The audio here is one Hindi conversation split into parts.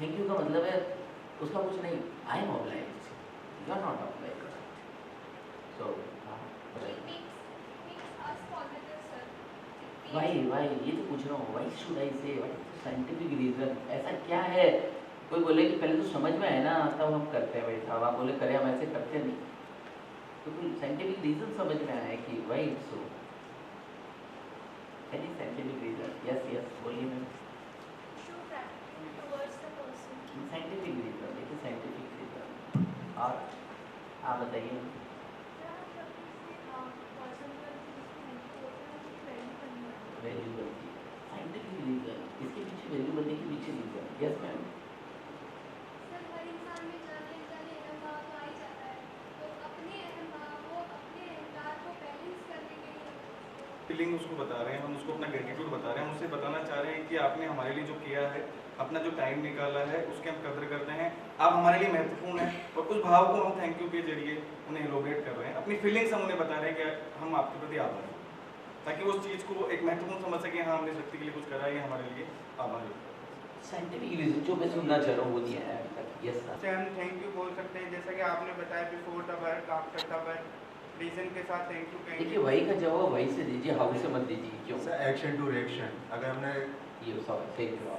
थैंक यू का मतलब है उसका कुछ नहीं, I am obliged, you are not obliged. So why ये तो पूछ रहा हूँ, वाई शुड आई से, व्हाट इज साइंटिफिक रीजन, ऐसा क्या है? कोई बोले कि पहले तो समझ में आए ना तब हम करते हैं भाई साहब, आप बोले करें हम ऐसे करते नहीं, तो कोई साइंटिफिक रीजन समझ में आया कि why it's so, any scientific reason? Yes yes बोलिए मैम। साइंटिफिक रीजन, देखिए साइंटिफिक रीजन, और आप बताइए। वैल्यू बनती है, साइंटिफिक रीजन, इसके पीछे वैल्यू बनने के पीछे रीजन। Yes ma'am. फीलिंग उसको बता रहे हैं, हम उसको अपना ग्रेटिट्यूड बता रहे हैं, हम उससे बताना चाह रहे हैं कि आपने हमारे लिए जो किया है, अपना जो टाइम निकाला है, उसकी हम कदर करते हैं, आप हमारे लिए महत्वपूर्ण हैं, और उस भाव को हम थैंक यू के जरिए उन्हें एलोबरेट कर रहे हैं, अपनी फीलिंग्स हम उन्हें बता रहे हैं कि हम आपके प्रति आभारी हैं, ताकि उस चीज़ को एक महत्वपूर्ण समझ सकें, हाँ हमने शक्ति के लिए कुछ करा है, ये हमारे लिए आभारी है। साइंटिफिक रीजन जो मैं सुनना चाह रहा हूँ वो दिया है अभी तक। Yes sir. हम थैंक यू बोल सकते हैं, जैसा कि आपने बताया before the work, after the work, reason के साथ थैंक यू कहेंगे। देखिए वही का जवाब वही से दीजिए, हाउ से मत दीजिए। क्यों? एक्शन टू रिएक्शन, अगर हमने ये sorry thank you.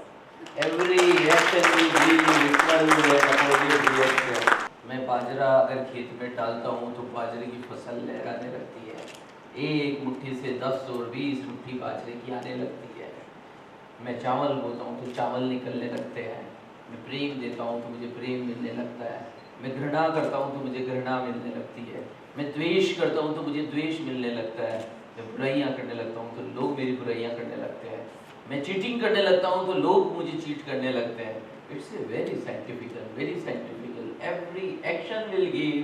Every reaction will give equal opposite reaction. मैं बाजरा अगर खेत में डालता हूँ तो बाजरे की फसल लहराने लगती है, एक मुट्ठी से 10 और 20 मुट्ठी बाजरे की आने लगती है। मैं चावल बोता हूँ तो चावल निकलने लगते हैं, मैं प्रेम देता हूँ तो मुझे प्रेम मिलने लगता है, मैं घृणा करता हूँ तो मुझे घृणा मिलने लगती है, मैं द्वेष करता हूँ तो मुझे द्वेष मिलने लगता है, मैं बुराइयाँ करने लगता हूँ तो लोग मेरी बुराइयाँ करने लगते हैं, मैं चीटिंग करने लगता हूँ तो लोग मुझे चीट करने लगते हैं। It's a very scientifical, very scientifical. Every action will give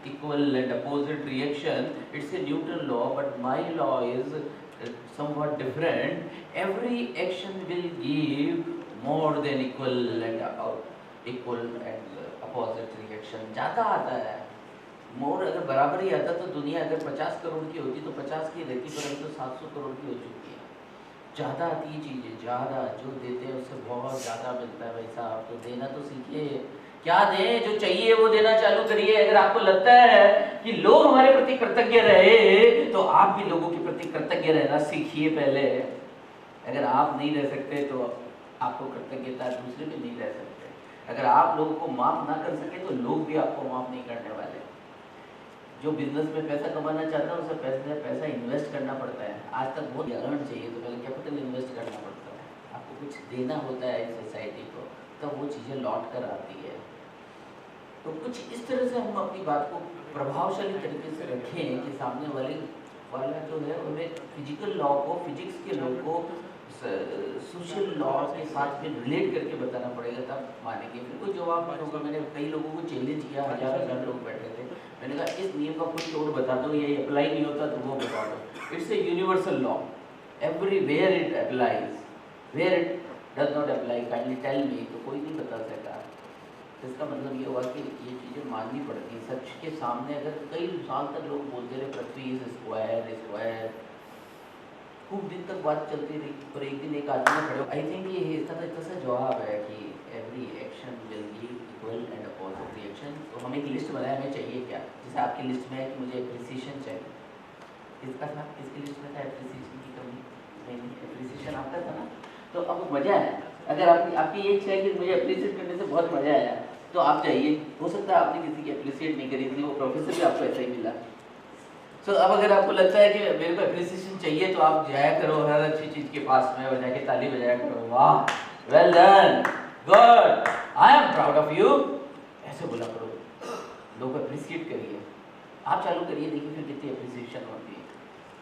equal and opposite reaction. It's A Newton law, but my law is somewhat different. Every action will give more than equal and opposite reaction. ज़्यादा आता है, मोर अगर बराबर ही आता तो दुनिया अगर 50 करोड़ की होती तो 50 की रहती, परंतु 700 करोड़ की हो चुकी है। ज़्यादा आती है चीज़ें, ज़्यादा जो देते हैं उससे बहुत ज़्यादा मिलता है भाई साहब, तो देना तो सीखिए। क्या दें? जो चाहिए वो देना चालू करिए। अगर आपको लगता है कि लोग हमारे प्रति कृतज्ञ रहे तो आप भी लोगों के प्रति कृतज्ञ रहना सीखिए पहले। अगर आप नहीं रह सकते तो आपको कृतज्ञता दूसरे भी नहीं रह सकते। अगर आप लोगों को माफ ना कर सके तो लोग भी आपको माफ नहीं करने वाले। जो बिजनेस में पैसा कमाना चाहता है उसे पैसा इन्वेस्ट करना पड़ता है। आज तक बहुत अर्न चाहिए तो पहले कैपिटल इन्वेस्ट करना पड़ता है, आपको कुछ देना होता है सोसाइटी को, तब वो चीज़ें लौट कर आती है। तो कुछ इस तरह से हम अपनी बात को प्रभावशाली तरीके से रखें कि सामने वाला जो है उन्हें फिजिकल लॉ को, फिजिक्स के लॉ को सोशल लॉ के साथ में रिलेट करके बताना पड़ेगा, तब मानेंगे। फिर कोई जवाब नहीं होगा। मैंने कई लोगों को चैलेंज किया, हजार लोग बैठे थे, मैंने कहा इस नियम का फुल तोड़ बता दो, ये अप्लाई नहीं होता तो वो बता दो। It's a universal law, everywhere it applies, where it does not apply kindly tell me, तो कोई नहीं बता सकता। तो इसका मतलब ये हुआ कि ये चीज़ें माननी पड़ती हैं। सच के सामने अगर कई साल तक लोग बोलते रहे पृथ्वी इज स्क्वायर स्क्वायर, खूब दिन तक बात चलती रही, पर एक दिन एक आदमी खड़े, आई थिंक ये इसका तो इतना सा जवाब है कि every action will give equal and opposite reaction. तो हम एक लिस्ट बनाए, हमें चाहिए क्या? जैसे आपकी लिस्ट में है कि मुझे एप्रिसिएशन चाहिए, इसका था, इसकी लिस्ट में था एप्रिसिएशन की कमी नहीं, एप्रिसिएशन आपका था ना। तो अब मज़ा है, अगर आपकी ये इच्छा है कि मुझे अप्रिशिएट करने से बहुत मज़ा आया तो आप जाइए। हो सकता है आपने किसी की अप्रिशिएट नहीं करी, इसलिए वो प्रोफेसर भी आपको ऐसा ही मिला। तो अब अगर आपको लगता है कि मेरे को अप्रिसिएशन चाहिए तो आप जाया करो हर अच्छी चीज़ के पास में और जाके ताली बजाया करो, वाह well done, good, I am proud of you, ऐसे बोला करो। लोग अप्रिशिएट करिए, आप चालू करिए, देखिए फिर कितनी अप्रिसिएशन होती है।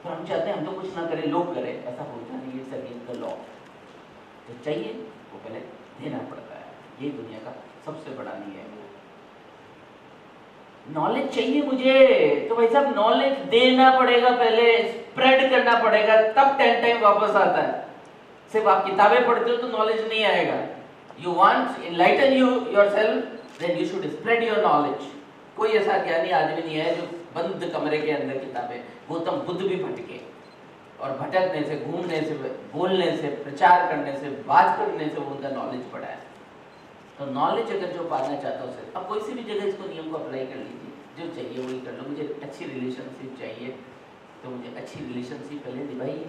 पर हम चाहते हैं हम तो कुछ ना करें, लोग करें, ऐसा होता नहीं, इट्स अगेंस्ट द लॉ। जो चाहिए वो पहले देना पड़ता है, ये दुनिया का सबसे बड़ा नियम है। नॉलेज चाहिए मुझे तो भाई साहब नॉलेज देना पड़ेगा, पहले स्प्रेड करना पड़ेगा, तब 10 टाइम वापस आता है। सिर्फ आप किताबें पढ़ते हो तो नॉलेज नहीं आएगा। You want enlighten yourself, then you should spread your knowledge. कोई ऐसा ज्ञानी आदमी नहीं है जो बंद कमरे के अंदर किताबें, गौतम बुद्ध भी भटके, और भटकने से, घूमने से, बोलने से, प्रचार करने से, बात करने से उनका नॉलेज बढ़ा है। तो नॉलेज अगर जो पाना चाहता हो सर, अब कोई सी भी जगह इसको नियम को अप्लाई कर लीजिए, जो चाहिए वही कर लो। मुझे अच्छी रिलेशनशिप चाहिए तो मुझे अच्छी रिलेशनशिप पहले निभाइए,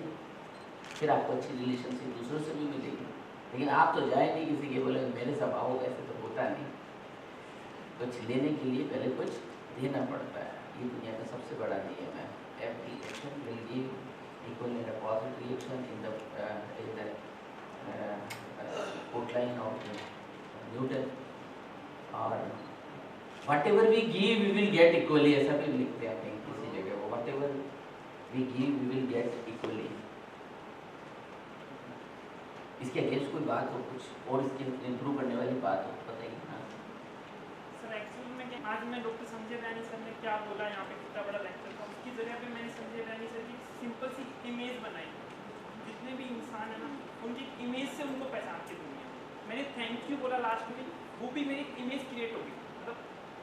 फिर आपको अच्छी रिलेशनशिप दूसरों से भी मिलेगी। लेकिन आप तो जाए नहीं किसी के बोले मेरे स्वभाव होगा, ऐसे तो होता नहीं। कुछ लेने के लिए पहले कुछ देना पड़ता है, ये दुनिया का सबसे बड़ा नियम है। Every action will give equal and opposite reaction in the outline of Newton. और whatever we give we will get equally, ऐसा भी लिखते हैं कहीं किसी जगह वो, whatever we give we will get equally. इसके अगेंस्ट कोई बात हो कुछ और इसके इम्प्रूव करने वाली बात हो, बताइए ना। सर एक्चुअली में आज मैं डॉक्टर संजय रैनी सर ने क्या बोला यहाँ पे, कितना बड़ा लेक्चर था, उसकी जगह पे मैंने संजय रैनी सर की सिंपल सी इमेज बनाई। जितने भी इंसान है ना, उनकी इमेज से उनको पहचानती दुनिया। मैंने थैंक यू बोला लास्ट में, वो भी मेरी इमेज क्रिएट हो गई, मतलब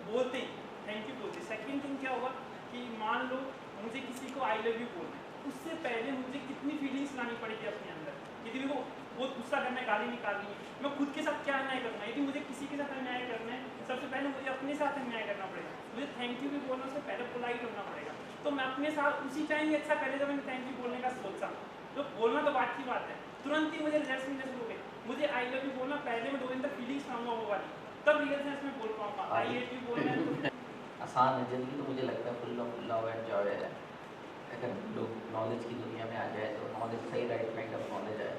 बोलते ही थैंक यू बोलते। सेकेंड थिंग क्या हुआ कि मान लो मुझे किसी को आई लव यू बोलना है, उससे पहले मुझे कितनी फीलिंग्स लानी पड़ेगी अपने अंदर। यदि मेरे को बहुत गुस्सा करना है, गाली निकालनी है, मैं खुद के साथ क्या अन्याय करना है, यदि मुझे किसी के साथ अन्याय करना है, सबसे पहले मुझे अपने साथ अन्याय करना पड़ेगा। मुझे थैंक यू भी बोलना, उससे पहले पोलाइट होना पड़ेगा। तो मैं अपने साथ उसी टाइम ही अच्छा करे जब मैंने थैंक यू बोलने का सोचा। तो बोलना तो बात की बात है, तुरंत ही मुझे रिजल्ट मिलने शुरू हो गए। मुझे आई लव यू बोलना, पहले मैं 2 दिन तक फीलिंग्स लाऊंगा वो वाली, तब रियल सेंस में बोल पाऊंगा। आई हेट यू बोलना है तो आसान है जिंदगी, तो मुझे लगता है full of love and Joy है। अगर लोग नॉलेज की दुनिया में आ जाए तो नॉलेज सही राइट काइंड ऑफ नॉलेज आए।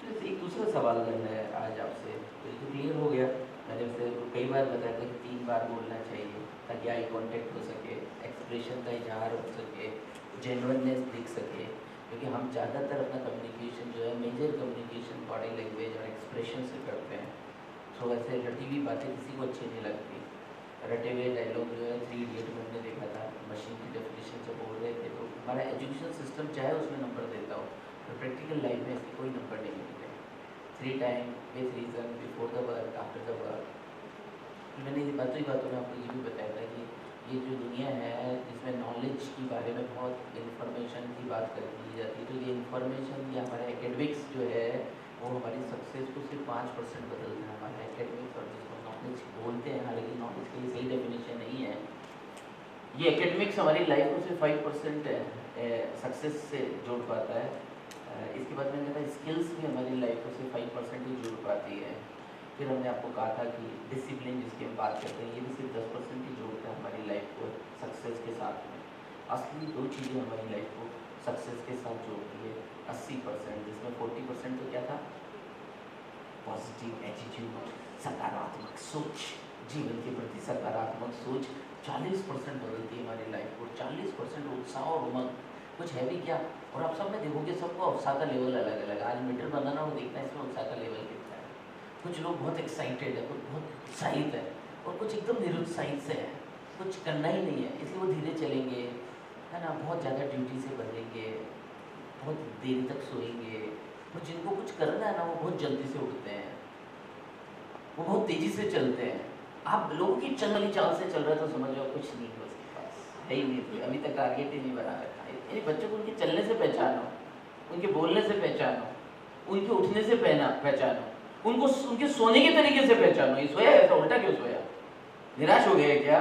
जैसे एक दूसरा सवाल है आज आपसे, तो क्लियर हो गया। मैंने उसे कई बार बताया था कि 3 बार बोलना चाहिए ताकि आई कॉन्टेक्ट हो सके, एक्सप्रेशन का इजहार हो सके, जेन्युइननेस दिख सके। क्योंकि हम ज़्यादातर अपना कम्युनिकेशन जो है मेजर कम्युनिकेशन बॉडी लैंग्वेज और एक्सप्रेशन से करते हैं। सो वैसे रटी हुई बातें किसी को अच्छी नहीं लगती। रटे हुए डायलॉग जो है 3 इडियट में हमने देखा था, मशीन की डेफिनेशन से बोल रहे थे। तो हमारा एजुकेशन सिस्टम चाहे उसमें नंबर देता हो, तो प्रैक्टिकल लाइफ में इसकी कोई नंबर नहीं मिलते। 3 time, with reason, before the work, after the work. मैंने बातों ही बातों में आपको ये भी बताया था कि ये जो दुनिया है जिसमें नॉलेज के बारे में बहुत इन्फॉर्मेशन की बात कर दी जाती है, तो ये इन्फॉर्मेशन या हमारे एकेडमिक्स जो है वो हमारी सक्सेस को सिर्फ 5% बदलता है। हमारे एकेडमिक्स और जिसको नॉलेज बोलते हैं, हालांकि नॉलेज के लिए सही डेफिनेशन नहीं है, ये एकेडमिक्स हमारी लाइफ को सिर्फ 5% सक्सेस से जोड़ पाता है। इसके बाद मैंने कहा स्किल्स भी हमारी लाइफ को सिर्फ 5% ही जोड़ पाती है। फिर हमने आपको कहा था कि डिसिप्लिन जिसकी हम बात करते हैं, ये भी सिर्फ 10% ही जोड़ता है हमारी लाइफ को सक्सेस के साथ में। असली 2 चीज़ें हमारी लाइफ को सक्सेस के साथ जोड़ती है 80%, जिसमें 40% तो क्या था, पॉजिटिव एटीट्यूड, सकारात्मक सोच, जीवन के प्रति सकारात्मक सोच 40% बदलती है हमारी लाइफ को। 40% उत्साह और उमंग, कुछ है भी क्या। और आप सब में देखोगे सबका उत्साह का लेवल अलग अलग। आज मीटर बनाना हो, देखना है इसमें उत्साह का लेवल कितना है। कुछ लोग बहुत एक्साइटेड है, कुछ बहुत उत्साहित है, और कुछ एकदम निरुत्साहित से है, कुछ करना ही नहीं है, इसलिए वो धीरे चलेंगे, है ना, बहुत ज़्यादा ड्यूटी से बंधेंगे, बहुत देर तक सोएंगे। और जिनको कुछ करना है ना, वो बहुत जल्दी से उठते हैं, वो बहुत तेज़ी से चलते हैं। आप लोगों की चल वाली चाल से चल रहा है तो समझ लो कुछ नहीं है उसके पास, है ही नहीं, अभी तक टारगेट ही नहीं बना रखा है। यानी बच्चों को उनके चलने से पहचानो, उनके बोलने से पहचानो, उनके उठने से पहचानो, उनको उनके सोने के तरीके से पहचानो। ये सोया ऐसा, उल्टा क्यों सोया, निराश हो गया क्या,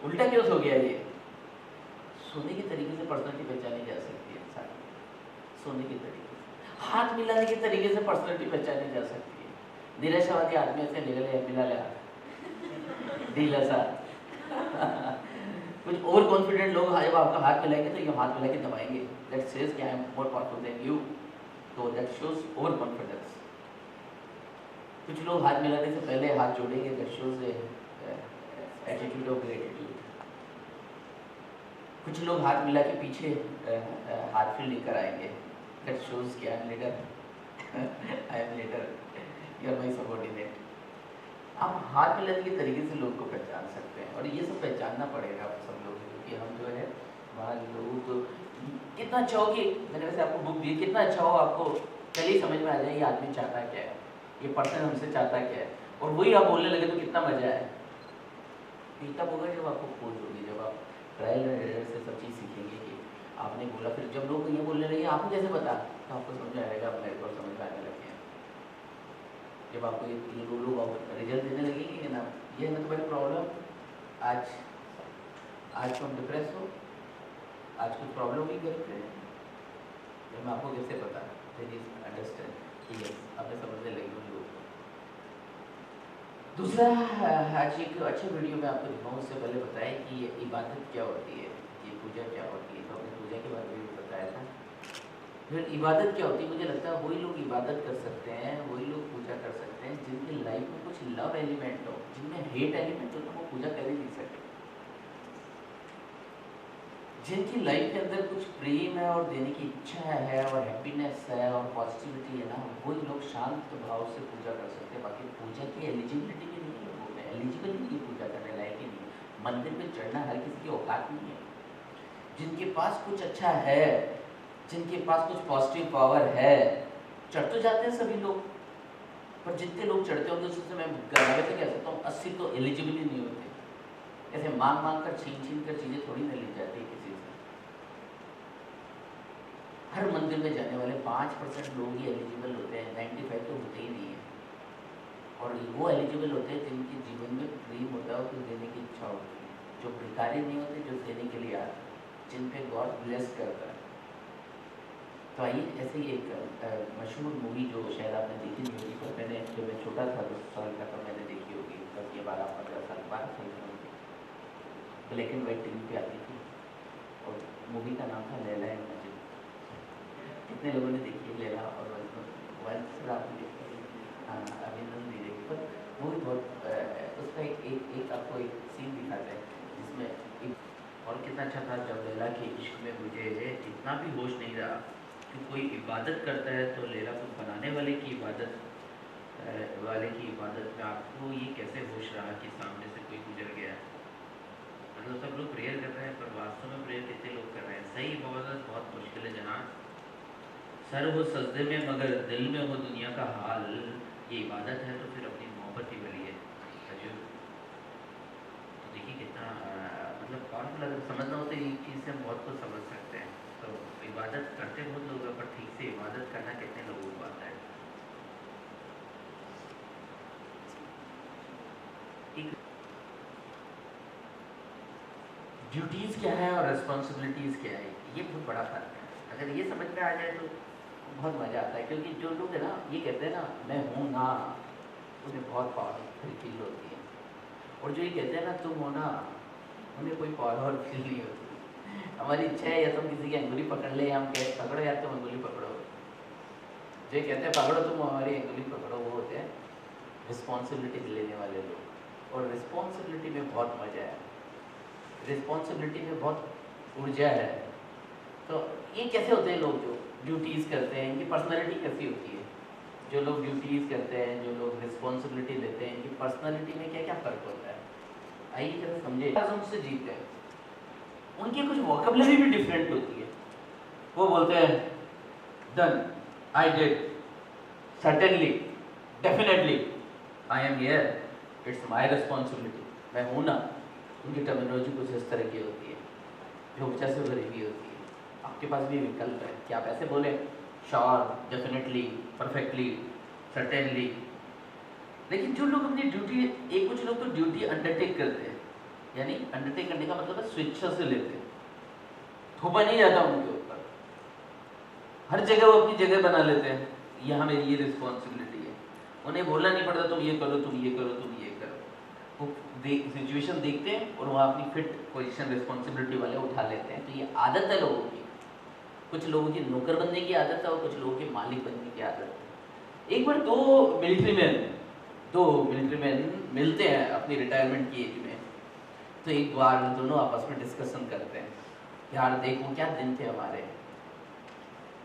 उल्टा क्यों सो गया। ये सोने के तरीके से पर्सनालिटी पहचानी जा सकती है इंसान, सोने के तरीके से, हाथ मिलाने के तरीके से पर्सनालिटी पहचानी जा सकती है। निराशावादी आदमी ऐसे मिला ले ढीला सा कुछ ओवर कॉन्फिडेंट लोग जब आपका हाथ मिलाएंगे तो ये हाथ मिला के दबाएंगे, दैट सेज कि I am more powerful than you, तो दैट शोज ओवर कॉन्फिडेंस। कुछ लोग हाथ मिलाने से पहले हाथ जोड़ेंगे, that shows attitude of gratitude. कुछ लोग हाथ मिला के पीछे हाथ फिर लेकर आएंगे, दैट शोज कि I am leader, you are my subordinate. आप हाथ मिलाने के तरीके से लोग को पहचान सकते हैं, और ये सब पहचानना पड़ेगा आप सब लोग, क्योंकि हम जो है वहाँ लोग तो कितना अच्छा हो कि मैंने वैसे आपको बुक दी, कितना अच्छा हो आपको कल ही समझ में आ जाए ये आदमी चाहता क्या है, ये पर्सन हमसे चाहता क्या है, और वही आप बोलने लगे तो कितना मजा है। ये तब होगा जब आपको खोज होगी, जब आप ट्रायल एंड एरर से सब चीज़ सीखेंगे कि आपने बोला, फिर जब लोग ये बोलने लगे आपको कैसे पता, तो आपको समझ आएगा, आप मेरे को समझ में आने लगे हैं। जब आपको ये लोग रिजल्ट देने लगेंगे कि ना ये है ना तुम्हारी प्रॉब्लम, आज तुम डिप्रेस हो, आज कुछ प्रॉब्लम हुई घर पे, तो मैं आपको कैसे पता अंडरस्टैंड कि यस आपने समझने लगी उन लोगों को। दूसरा, आज एक अच्छे वीडियो में आपको दिखाऊँ उससे पहले बताएं कि ये इबादत क्या होती है, ये पूजा क्या होती है, तो हमने पूजा के बारे में भी बताया था। फिर इबादत क्या होती है, मुझे लगता है वही लोग इबादत कर सकते हैं, वही लोग पूजा कर सकते हैं जिनकी लाइफ में कुछ लव एलिमेंट हो, जिनमें हेट एलिमेंट हो तो वो पूजा कर ही नहीं सकते। जिनकी लाइफ के अंदर कुछ प्रेम है और देने की इच्छा है और हैप्पीनेस है और पॉजिटिविटी है ना, वही लोग शांत भाव से पूजा कर सकते हैं। बाकी पूजा की एलिजिबिलिटी भी नहीं है लोगों में, एलिजिबल नहीं है पूजा करने लायक ही नहीं है। मंदिर में चढ़ना हर किसी की औकात नहीं है। जिनके पास कुछ अच्छा है, जिनके पास कुछ पॉजिटिव पावर है, चढ़ तो जाते हैं सभी लोग, पर जितने लोग चढ़ते होंगे उससे मैं गर्वे से कह सकता हूँ 80 तो एलिजिबल ही नहीं होते। ऐसे मांग मांग कर छीन कर चीज़ें थोड़ी ना ली जाती है किसी से। हर मंदिर में जाने वाले 5% लोग ही एलिजिबल होते हैं, 95 तो होते ही नहीं है। और वो एलिजिबल होते हैं जिनके जीवन में प्रेम होता है और कुछ देने की इच्छा होती है, जो भिखारी नहीं होते, जो देने के लिए आते हैं, जिन पे गॉड ब्लेस करता है। तो आइए, ऐसे ही एक मशहूर मूवी जो शायद आपने देखी नहीं होगी, पर मैंने जब मैं छोटा था 10 साल का तो मैंने देखी होगी, तब ये 12-15 साल 12 साल की होगी, ब्लैक एंड वाइट टीवी पे आती थी और मूवी का नाम था लैला एंड मजनू। कितने लोगों ने देखी है लैला और मजनू? अभिनंदन नहीं देखी, पर मूवी बहुत उसका एक आपको एक सीन दिखाता है जिसमें एक और कितना अच्छा था जब लैला के इश्क में मुझे इतना भी होश नहीं रहा कि कोई इबादत करता है तो लैला को बनाने वाले की इबादत में आपको ये कैसे होश रहा कि सामने से कोई गुजर गया। मतलब सब लोग प्रेयर कर रहे हैं पर वास्तव में प्रेयर कितने लोग कर रहे हैं? सही इबादत बहुत मुश्किल है जहाँ सर हो सजदे में मगर दिल में हो दुनिया का हाल, ये इबादत है तो फिर अपनी मोहब्बत ही बली है। तो देखिए कितना मतलब पावरफुल, अगर समझना हो तो एक चीज़ से हम बहुत कुछ समझ सकते हैं। तो इबादत करते बहुत लोग हैं, पर ठीक से इबादत करना कितने लोगों को आता है? ड्यूटीज़ क्या है और रिस्पॉन्सिबिलिटीज़ क्या है, ये बहुत बड़ा फर्क है। अगर ये समझ में आ जाए तो बहुत मज़ा आता है, क्योंकि जो लोग है ना ये कहते हैं ना मैं हूँ ना, उन्हें बहुत पावरफुल फील होती है। और जो ये कहते हैं ना तुम हो ना, उन्हें कोई पावर फील नहीं होती। हमारी इच्छा है या तुम किसी की अंगुली पकड़ ले, हम कह पकड़ो यार तुम अंगुली पकड़ो, जो ये कहते हैं पकड़ो तुम हमारी अंगुली पकड़ो, वो होते हैं रिस्पॉन्सिबिलिटी लेने वाले लोग। और रिस्पॉन्सिबिलिटी में बहुत मज़ा है, रिस्पॉन्सिबिलिटी में बहुत ऊर्जा है। तो ये कैसे होते हैं लोग जो ड्यूटीज़ करते हैं, इनकी पर्सनालिटी कैसी होती है? जो लोग ड्यूटीज़ करते हैं, जो लोग रिस्पॉन्सिबिलिटी लेते हैं, इनकी पर्सनालिटी में क्या क्या फ़र्क होता है, आइए जरा समझे। उनसे जीतते हैं, उनकी कुछ वोकैबुलरी भी डिफरेंट होती है। वो बोलते हैं done, I did, certainly, definitely, I am here, it's my responsibility, मैं हूँ ना। उनकी टर्मिनोलॉजी कुछ इस तरह की होती है जो ऊर्जा से भरी हुई होती है। आपके पास भी विकल्प है कि आप ऐसे बोले श्योर, डेफिनेटली, परफेक्टली, सर्टेनली। लेकिन जो लोग अपनी ड्यूटी, एक कुछ लोग तो ड्यूटी अंडरटेक करते हैं, यानी अंडरटेक करने का मतलब है स्वेच्छा से लेते हैं, थोपा नहीं जाता उनके ऊपर, हर जगह वो अपनी जगह बना लेते हैं, यहाँ मेरी ये रिस्पॉन्सिबिलिटी है। उन्हें बोलना नहीं पड़ता तुम ये करो, तुम ये करो, तुम ये करो। वो सिचुएशन देखते हैं और वहाँ अपनी फिट पोजीशन रिस्पॉन्सिबिलिटी वाले उठा लेते हैं। तो ये आदत है लोगों की, कुछ लोगों की नौकर बनने की आदत है और कुछ लोगों की मालिक बनने की आदत है। एक बार दो मिलिट्री मैन मिलते हैं अपनी रिटायरमेंट की एज में, तो एक बार दोनों आपस में डिस्कशन करते हैं, यार देखो क्या दिन थे हमारे,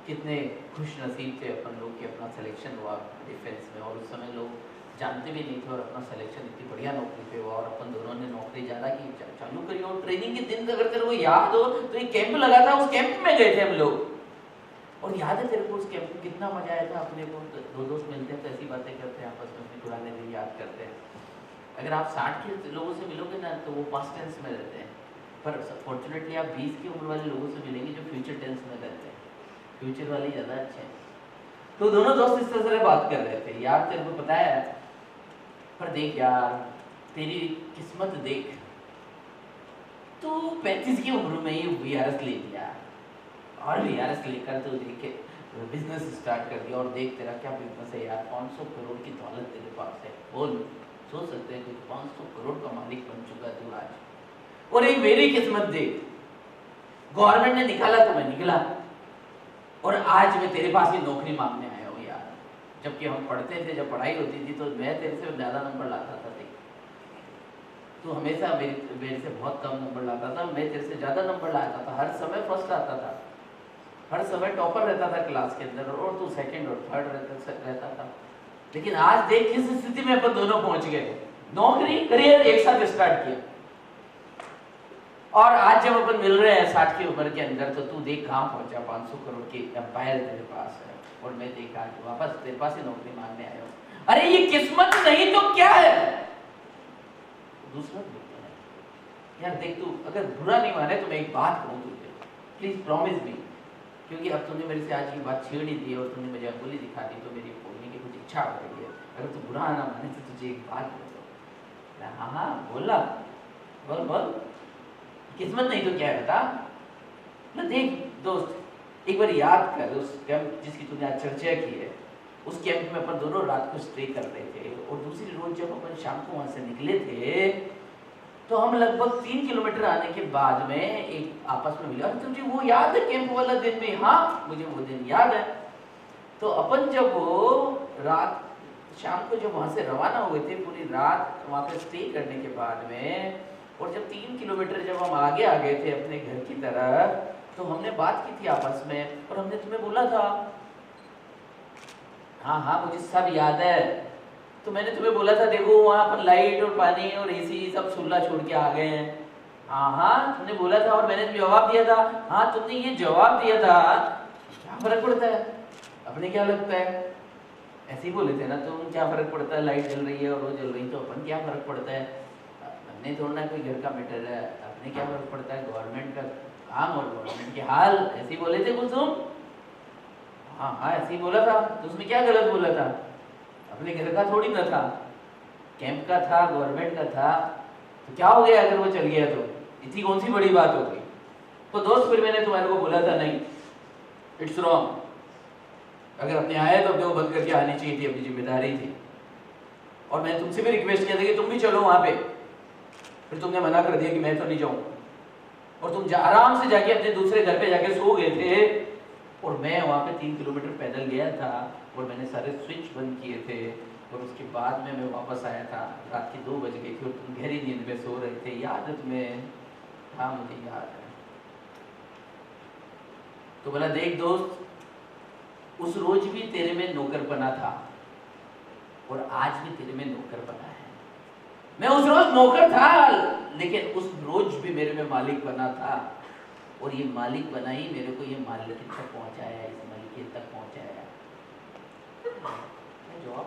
कितने खुश नसीब थे अपन लोग कि अपना सिलेक्शन हुआ डिफेंस में, और उस समय लोग जानते भी नहीं थे और अपना सिलेक्शन इतनी बढ़िया नौकरी पे हुआ, और अपन दोनों ने नौकरी ज़्यादा की चालू करी। और ट्रेनिंग के दिन अगर तेरे को याद हो तो एक कैंप लगा था, उस कैंप में गए थे हम लोग, और याद है तेरे को उस कैंप में कितना मजा आया था। अपने को दो दोस्त मिलते हैं तो ऐसी बातें करते हैं, आपस में अपने पुराने दिन याद करते हैं। अगर आप 60 के लोगों से मिलोगे ना तो वो पास्ट टेंस में रहते हैं, पर फॉर्चुनेटली आप 20 की उम्र वाले लोगों से मिलेंगे जो फ्यूचर टेंस में रहते हैं, फ्यूचर वाले ज़्यादा अच्छे हैं। तो दोनों दोस्त इस तरह से बात कर रहे थे, यार तेरे को पता है, पर देख यार तेरी किस्मत देख, तो 35 की उम्र में ही वीआरएस ले लिया और वीआरएस लेकर तो देख बिजनेस स्टार्ट कर दिया और देख तेरा क्या बिजनेस है यार, 500 करोड़ की दौलत तेरे पास है, बोल सोच सकते हैं कि 500 करोड़ का मालिक बन चुका तू आज, और एक मेरी किस्मत देख, गवर्नमेंट ने निकाला तो मैं निकला और आज मैं तेरे पास ही नौकरी मांगने आया हूँ यार। जबकि हम पढ़ते थे, जब पढ़ाई होती थी तो मैं तेरे से ज़्यादा नंबर लाता था, देख तू हमेशा मेरे से बहुत कम नंबर लाता था, मैं तेरे से ज़्यादा नंबर लाता था, हर समय फर्स्ट आता था, हर समय टॉपर रहता था क्लास के अंदर, और तू सेकंड और थर्ड रहता था। लेकिन आज देख किस स्थिति में अपन दोनों पहुंच गए, नौकरी करियर एक साथ स्टार्ट किया, और आज जब अपन मिल रहे हैं 60 की उम्र के अंदर, तो तू देख कहाँ पहुंचा, 500 करोड़ की एम्पायर तेरे पास है, और मैं देखा कि वापस तेरे पास ही नौकरी मांगने आया हूँ। अरे ये किस्मत नहीं तो क्या है? दूसरा बोलता है यार देख, तू अगर बुरा नहीं माने तो मैं एक बात कहूँ तुझे, प्लीज प्रॉमिस मी, क्योंकि अब तूने मेरे से आज की बात छेड़ ही दी है और तूने मुझे अंगुली दिखा दी, तो मेरी बोलने की कुछ इच्छा हो रही है, अगर तू बुरा ना माने तो तुझे एक बात बोल। हाँ हाँ बोला, बोल बोल, किस्मत नहीं तो क्या है बता ना। देख दोस्त, एक बार याद कर उस कैंप जिसकी तूने आज चर्चा की है, उस कैंप में अपन दोनों रात को स्टे कर रहे थे, और दूसरी रोज जब अपन शाम को वहां से निकले थे तो हम लगभग 3 किलोमीटर आने के बाद में एक आपस में मिला, तुझे वो याद है कैंप वाला दिन में? हाँ मुझे वो दिन याद है। तो अपन जब वो रात शाम को जब वहां से रवाना हुए थे, पूरी रात वहां पे स्टे करने के बाद में, और जब 3 किलोमीटर जब हम आगे आ गए थे अपने घर की तरफ, तो हमने बात की थी आपस में, और हमने तुम्हें बोला था, हाँ हाँ मुझे सब याद है, तो मैंने तुम्हें बोला था देखो वहाँ अपन लाइट और पानी और एसी सब सुल्ला छोड़ के आ गए हैं। हाँ हाँ तुमने बोला था, और मैंने जवाब दिया था, हाँ तुमने ये जवाब दिया था, क्या फर्क पड़ता है, अपने क्या लगता है, ऐसे ही बोले थे ना तुम, क्या फर्क पड़ता है, लाइट जल रही है और वो जल रही तो अपन क्या फर्क पड़ता है, अपने थोड़ा ना कोई घर का मैटर है, अपने क्या फर्क पड़ता है, गवर्नमेंट का काम और गवर्नमेंट के हाल, ऐसे ही बोले थे कुछ तुम? हाँ हाँ ऐसे ही बोला था, तो उसमें क्या गलत बोला था, अपने घर का थोड़ी ना था, कैंप का था, गवर्नमेंट का था, तो क्या हो गया अगर वो चल गया तो, इतनी कौन सी बड़ी बात हो गई? तो दोस्त फिर मैंने तुम्हारे को बोला था नहीं, इट्स रॉन्ग, अगर अपने आए तो अपने को बंद करके आनी चाहिए थी, अपनी जिम्मेदारी थी, और मैंने तुमसे भी रिक्वेस्ट किया था कि तुम भी चलो वहां पे, फिर तुमने मना कर दिया कि मैं तो नहीं जाऊँ, और तुम आराम से जाके अपने दूसरे घर पे जाके सो गए थे, और मैं वहाँ पे 3 किलोमीटर पैदल गया था, और मैंने सारे स्विच बंद किए थे, और उसके बाद में मैं वापस आया था, रात की 2 बज गई थी और तुम गहरी नींद में सो रहे थे, याद है तुम्हें? हाँ मुझे याद है। तो बोला देख दोस्त, उस रोज भी तेरे में नौकरपना था, और आज भी तेरे में नौकरपना है। मैं उस रोज नौकर था, लेकिन उस रोज भी मेरे में मालिक बना था, और ये मालिक बना ही मेरे को ये मालिक तक पहुंचाया, इस मलिकियत तक पहुंचाया। जवाब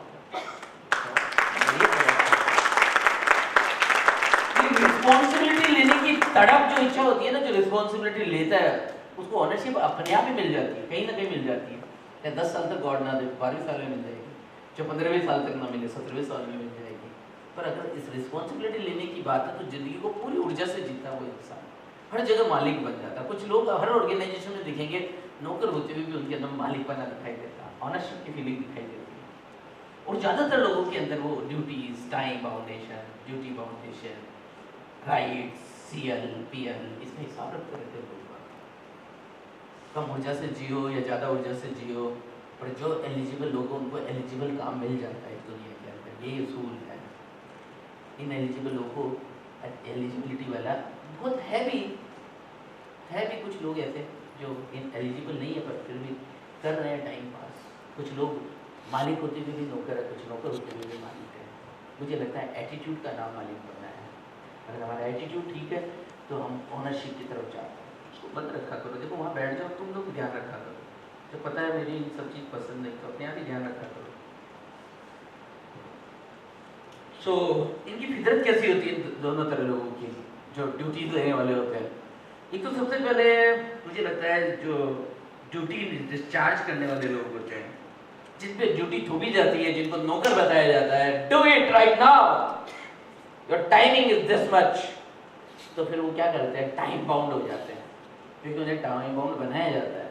रिस्पॉन्सिबिलिटी लेने की तड़प जो इच्छा होती है ना, जो रिस्पॉन्सिबिलिटी लेता है उसको ऑनरशिप अपने आप ही मिल जाती है, कहीं ना कहीं मिल जाती है। या 10 साल तक गॉड ना दे, 12वें साल में मिल जाएगी, जो 15वें साल तक ना मिले 17वें साल में मिल जाएगी। पर अगर इस रिस्पॉन्सिबिलिटी लेने की बात है तो जिंदगी को पूरी ऊर्जा से जीता वो इंसान हर जगह मालिक बन जाता है। कुछ लोग हर ऑर्गेनाइजेशन में दिखेंगे नौकर होते हुए भी उनके अंदर मालिकपना दिखाई देता है, ऑनरशिप की फीलिंग दिखाई देती है। और ज़्यादातर लोगों के अंदर वो ड्यूटीज, टाइम बाउंडेशन, ड्यूटी बाउंडेशन, राइट्स, CL, PL, इसमें हिसाब रखते रहते हैं लोग। कम ऊर्जा से जियो या ज़्यादा ऊर्जा से जियो, पर जो एलिजिबल लोग उनको एलिजिबल काम मिल जाता है दुनिया के अंदर, ये उसूल है। इन एलिजिबल लोगों को एलिजिबिलिटी वाला बहुत है भी कुछ लोग ऐसे जो इन एलिजिबल नहीं है पर फिर भी कर रहे हैं टाइम पास। कुछ लोग मालिक होते हुए भी नौकर है, कुछ नौकर होते हुए भी मालिक है। मुझे लगता है एटीट्यूड का नाम मालिक बनना है। अगर हमारा एटीट्यूड ठीक है तो हम ओनरशिप की तरफ जाते हैं। उसको बंद रखा करो, देखो वहाँ बैठ जाओ, तुम लोग ध्यान रखा करो। जब पता है मेरी सब चीज़ पसंद नहीं तो अपने आप ही ध्यान रखा करो। सो इनकी फितरत कैसी होती है दोनों तरह लोगों की जो ड्यूटीज लेने वाले होते हैं। एक तो सबसे पहले मुझे लगता है जो ड्यूटी डिस्चार्ज करने वाले लोग होते हैं जिन पे ड्यूटी थोपी जाती है, जिनको नौकर बताया जाता है, do it right now, your timing is this much, तो फिर वो क्या करते हैं, टाइम बाउंड हो जाते हैं, क्योंकि उन्हें टाइम बाउंड बनाया जाता है।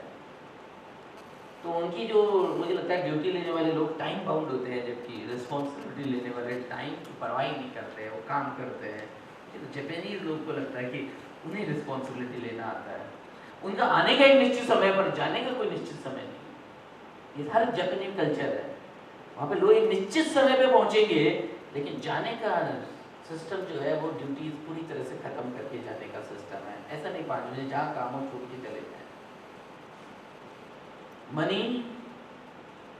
तो उनकी जो, मुझे लगता है ड्यूटी लेने वाले लोग टाइम बाउंड होते हैं, जबकि रिस्पॉन्सिबिलिटी लेने वाले टाइम की परवाह ही नहीं करते हैं, वो काम करते हैं। तो जापानीज लोग को लगता है कि उन्हें रिस्पॉन्सिबिलिटी लेना आता है, उनका आने का एक निश्चित समय पर जाने का कोई निश्चित समय नहीं। ये हर जापानीज कल्चर है, वहाँ पे लोग एक निश्चित समय पे पहुँचेंगे, लेकिन जाने का सिस्टम जो है वो ड्यूटीज पूरी तरह से खत्म करके जाने का सिस्टम है। ऐसा नहीं 5 बजे जहाँ काम हो छोड़ के चले जाए। मनी,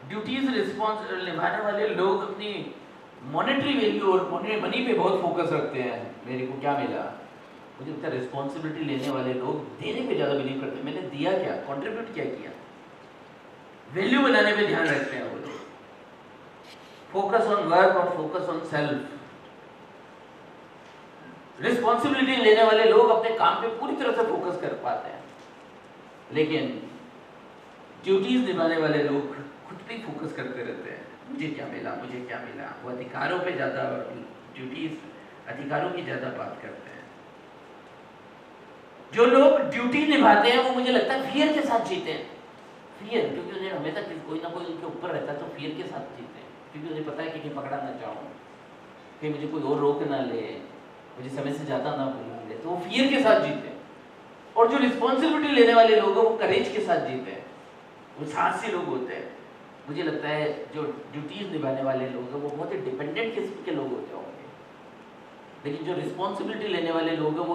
ड्यूटीज रिस्पॉन्स निभाने वाले लोग अपनी मॉनेटरी वैल्यू और मनी पे बहुत फोकस रखते हैं। मेरे को क्या मिला, मुझे लगता है रिस्पॉन्सिबिलिटी लेने वाले लोग देने पे ज़्यादा बिलीव करते हैं। मैंने दिया क्या, कंट्रीब्यूट क्या किया, वैल्यू बनाने पे ध्यान रखते हैं वो लोग। फोकस ऑन वर्क और फोकस ऑन सेल्फ। रिस्पॉन्सिबिलिटी लेने वाले लोग अपने काम पे पूरी तरह से फोकस कर पाते हैं, लेकिन ड्यूटीज निभाने वाले लोग खुद पे फोकस करते रहते हैं, मुझे क्या मिला, मुझे क्या मिला। वो अधिकारों पे ज़्यादा, ड्यूटीज अधिकारों की ज़्यादा बात करते हैं। जो लोग ड्यूटी निभाते हैं वो मुझे लगता है फियर के साथ जीते हैं। फियर, क्योंकि उन्हें हमेशा कोई ना कोई उनके ऊपर रहता है, तो फियर के साथ जीते हैं, क्योंकि उन्हें पता है कि पकड़ा ना जाऊँ, कि मुझे कोई और रोक ना ले, मुझे समय से ज़्यादा ना बोल ले, तो वो फियर के साथ जीते हैं। और जो रिस्पॉन्सिबिलिटी लेने वाले लोग हैं वो करेज के साथ जीते हैं, वो साहसी लोग होते हैं। मुझे लगता है जो ड्यूटीज निभाने वाले लोग हैं वो बहुत ही डिपेंडेंट किस्म के लोग होते होंगे, लेकिन जो रिस्पॉन्सिबिलिटी लेने वाले लोग हैं वो